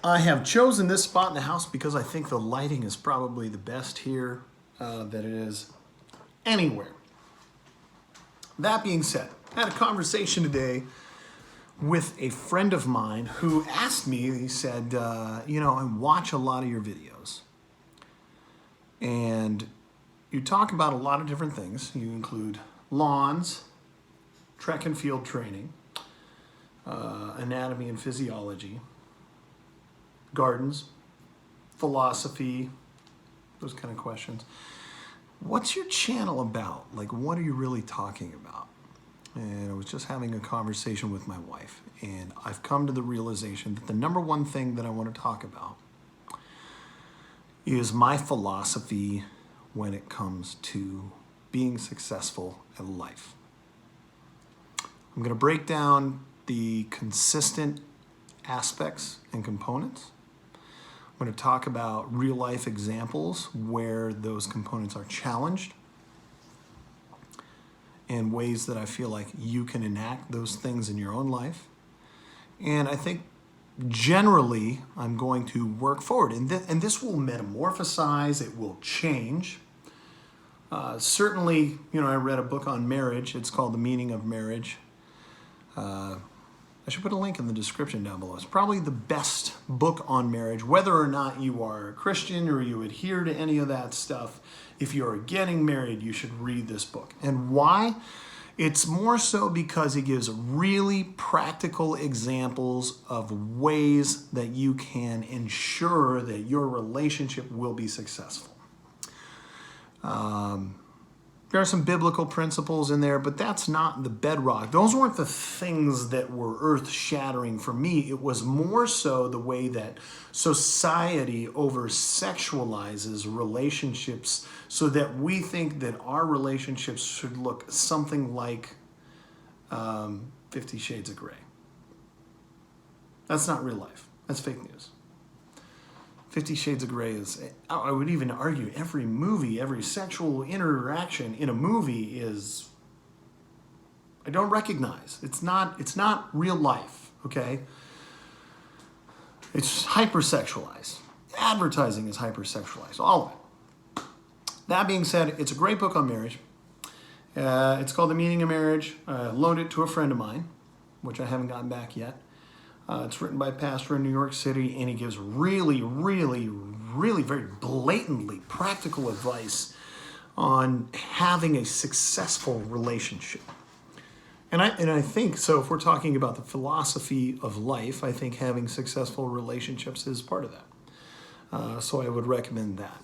I have chosen this spot in the house because I think the lighting is probably the best here that it is anywhere. That being said, I had a conversation today with a friend of mine who asked me, he said, I watch a lot of your videos. And you talk about a lot of different things. You include lawns, track and field training, anatomy and physiology, gardens, philosophy, those kind of questions. What's your channel about? Like, what are you really talking about? And I was just having a conversation with my wife, and I've come to the realization that the number one thing that I want to talk about is my philosophy when it comes to being successful in life. I'm going to break down the consistent aspects and components. I'm going to talk about real life examples where those components are challenged and ways that I feel like you can enact those things in your own life. And I think generally I'm going to work forward. And this will metamorphosize, it will change. Certainly, I read a book on marriage. It's called The Meaning of Marriage. I should put a link in the description down below. It's probably the best book on marriage, whether or not you are a Christian or you adhere to any of that stuff. If you're getting married, you should read this book. And why? It's more so because it gives really practical examples of ways that you can ensure that your relationship will be successful. There are some biblical principles in there, but that's not the bedrock. Those weren't the things that were earth-shattering for me. It was more so the way that society over-sexualizes relationships so that we think that our relationships should look something like 50 Shades of Grey. That's not real life. That's fake news. 50 Shades of Grey is, I would even argue, every movie, every sexual interaction in a movie is, I don't recognize. It's not real life, okay? It's hypersexualized. Advertising is hypersexualized, all of it. That being said, it's a great book on marriage. It's called The Meaning of Marriage. I loaned it to a friend of mine, which I haven't gotten back yet. It's written by a pastor in New York City, and he gives really, really, really very blatantly practical advice on having a successful relationship. And I think, so if we're talking about the philosophy of life, I think having successful relationships is part of that. So I would recommend that.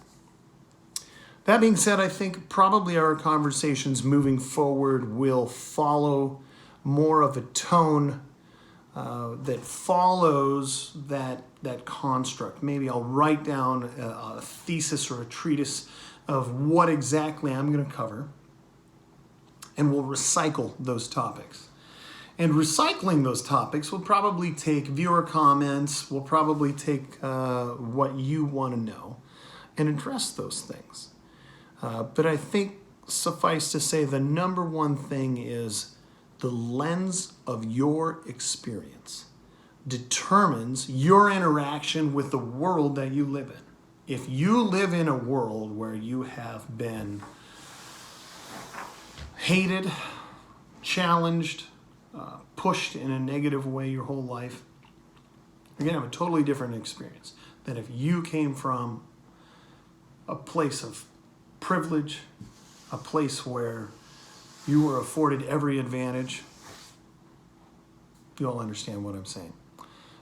That being said, I think probably our conversations moving forward will follow more of a tone that follows that construct. Maybe I'll write down a thesis or a treatise of what exactly I'm going to cover, and we'll recycle those topics. And recycling those topics will probably take viewer comments, will probably take what you want to know, and address those things. But I think suffice to say, the number one thing is the lens of your experience determines your interaction with the world that you live in. If you live in a world where you have been hated, challenged, pushed in a negative way your whole life, you're going to have a totally different experience than if you came from a place of privilege, a place where you were afforded every advantage. You all understand what I'm saying.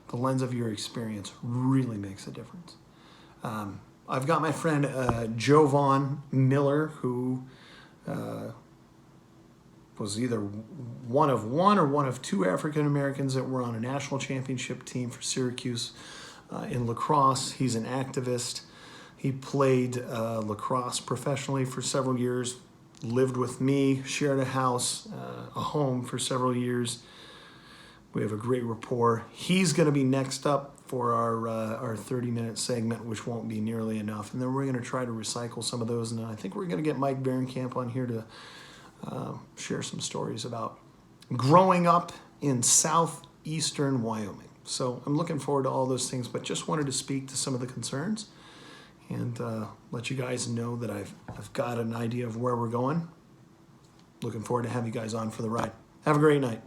The lens of your experience really makes a difference. I've got my friend Jovan Miller, who was either one of one or one of two African Americans that were on a national championship team for Syracuse in lacrosse. He's an activist. He played lacrosse professionally for several years, lived with me, shared a house, a home for several years. We have a great rapport. He's going to be next up for our 30-minute segment, which won't be nearly enough. And then we're going to try to recycle some of those. And I think we're going to get Mike Vahrenkamp on here to share some stories about growing up in southeastern Wyoming. So I'm looking forward to all those things, but just wanted to speak to some of the concerns and let you guys know that I've got an idea of where we're going. Looking forward to having you guys on for the ride. Have a great night.